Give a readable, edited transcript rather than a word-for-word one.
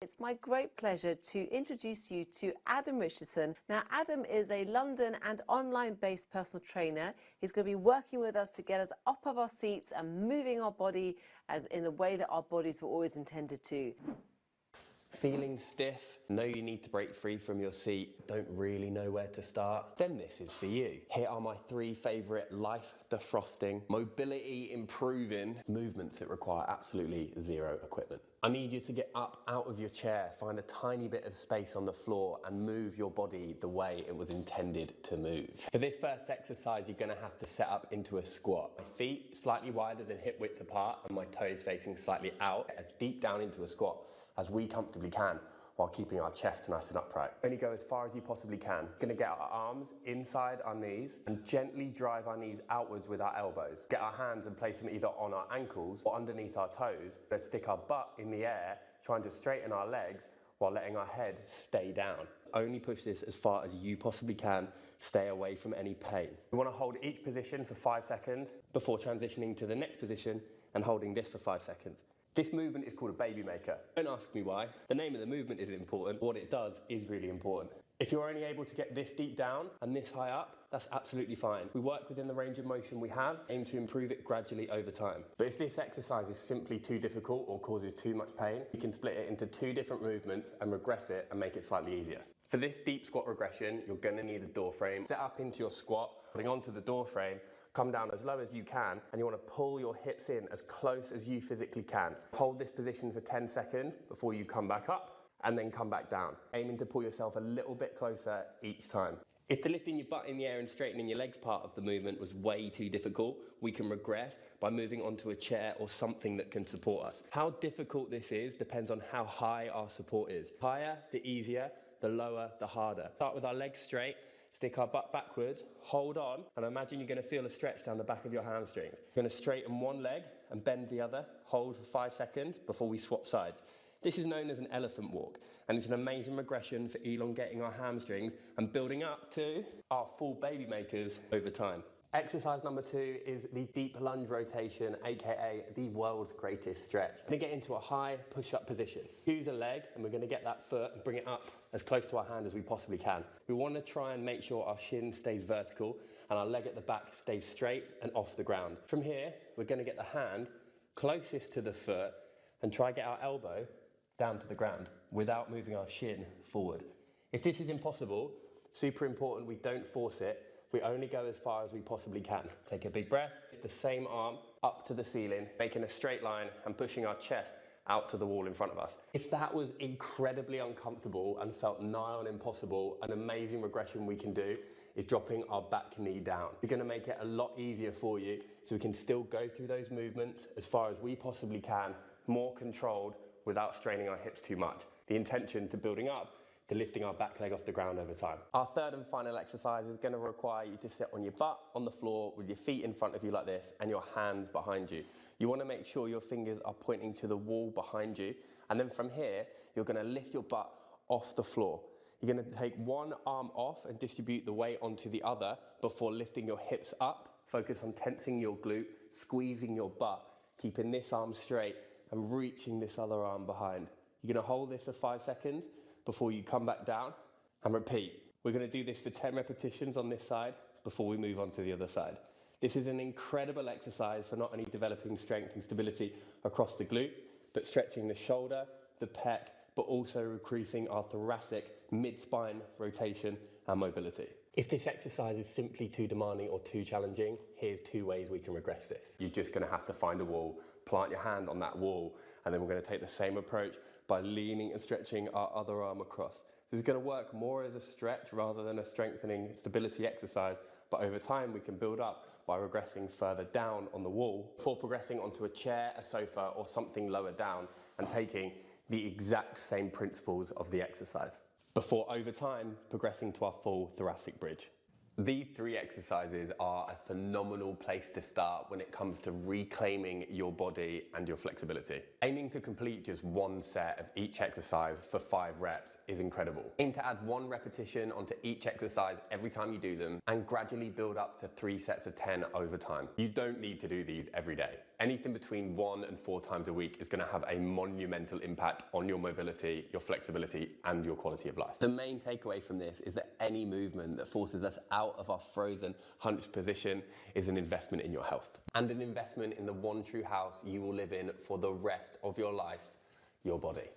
It's my great pleasure to introduce you to Adam Richardson. Now, Adam is a London and online-based personal trainer. He's going to be working with us to get us up of our seats and moving our body as in the way that our bodies were always intended to. Feeling stiff, know you need to break free from your seat, don't really know where to start, then this is for you. Here are my 3 favourite life defrosting, mobility improving movements that require absolutely zero equipment. I need you to get up out of your chair, find a tiny bit of space on the floor and move your body the way it was intended to move. For this first exercise, you're going to have to set up into a squat. My feet slightly wider than hip width apart and my toes facing slightly out, as deep down into a squat as we comfortably can while keeping our chest nice and upright. Only go as far as you possibly can. We're gonna get our arms inside our knees and gently drive our knees outwards with our elbows. Get our hands and place them either on our ankles or underneath our toes. Let's stick our butt in the air, trying to straighten our legs while letting our head stay down. Only push this as far as you possibly can. Stay away from any pain. We wanna hold each position for 5 seconds before transitioning to the next position and holding this for 5 seconds. This movement is called a baby maker. Don't ask me why. The name of the movement is important. What it does is really important. If you're only able to get this deep down and this high up, that's absolutely fine. We work within the range of motion we have, aim to improve it gradually over time. But if this exercise is simply too difficult or causes too much pain, you can split it into 2 different movements and regress it and make it slightly easier. For this deep squat regression, you're gonna need a door frame. Set up into your squat, putting onto the door frame, come down as low as you can, and you want to pull your hips in as close as you physically can. Hold this position for 10 seconds before you come back up, and then come back down, aiming to pull yourself a little bit closer each time. If the lifting your butt in the air and straightening your legs part of the movement was way too difficult, we can regress by moving onto a chair or something that can support us. How difficult this is depends on how high our support is. Higher, the easier, the lower, the harder. Start with our legs straight. Stick our butt backwards, hold on, and imagine you're going to feel a stretch down the back of your hamstrings. You're going to straighten one leg and bend the other, hold for 5 seconds before we swap sides. This is known as an elephant walk, and it's an amazing regression for elongating our hamstrings and building up to our full baby makers over time. Exercise number 2 is the deep lunge rotation, aka the world's greatest stretch. We're gonna get into a high push-up position. Use a leg, and we're gonna get that foot and bring it up as close to our hand as we possibly can. We wanna try and make sure our shin stays vertical and our leg at the back stays straight and off the ground. From here, we're gonna get the hand closest to the foot and try and get our elbow down to the ground without moving our shin forward. If this is impossible, super important we don't force it. We only go as far as we possibly can. Take a big breath, the same arm up to the ceiling, making a straight line and pushing our chest out to the wall in front of us. If that was incredibly uncomfortable and felt nigh on impossible, an amazing regression we can do is dropping our back knee down. We're gonna make it a lot easier for you so we can still go through those movements as far as we possibly can, more controlled without straining our hips too much. The intention to building up to lifting our back leg off the ground over time. Our third and final exercise is going to require you to sit on your butt on the floor with your feet in front of you like this and your hands behind you. You want to make sure your fingers are pointing to the wall behind you, and then from here you're going to lift your butt off the floor. You're going to take one arm off and distribute the weight onto the other before lifting your hips up. Focus on tensing your glute, squeezing your butt, keeping this arm straight and reaching this other arm behind. You're going to hold this for 5 seconds before you come back down and repeat. We're gonna do this for 10 repetitions on this side before we move on to the other side. This is an incredible exercise for not only developing strength and stability across the glute, but stretching the shoulder, the pec, but also increasing our thoracic mid-spine rotation and mobility. If this exercise is simply too demanding or too challenging, here's 2 ways we can regress this. You're just gonna have to find a wall, plant your hand on that wall, and then we're gonna take the same approach by leaning and stretching our other arm across. This is going to work more as a stretch rather than a strengthening stability exercise, but over time we can build up by regressing further down on the wall before progressing onto a chair, a sofa, or something lower down and taking the exact same principles of the exercise before over time progressing to our full thoracic bridge. These 3 exercises are a phenomenal place to start when it comes to reclaiming your body and your flexibility. Aiming to complete just 1 set of each exercise for 5 reps is incredible. Aim to add 1 repetition onto each exercise every time you do them and gradually build up to 3 sets of 10 over time. You don't need to do these every day. anything between 1 and 4 times a week is going to have a monumental impact on your mobility, your flexibility, and your quality of life. The main takeaway from this is that any movement that forces us out of our frozen, hunched position is an investment in your health, and an investment in the one true house you will live in for the rest of your life, your body.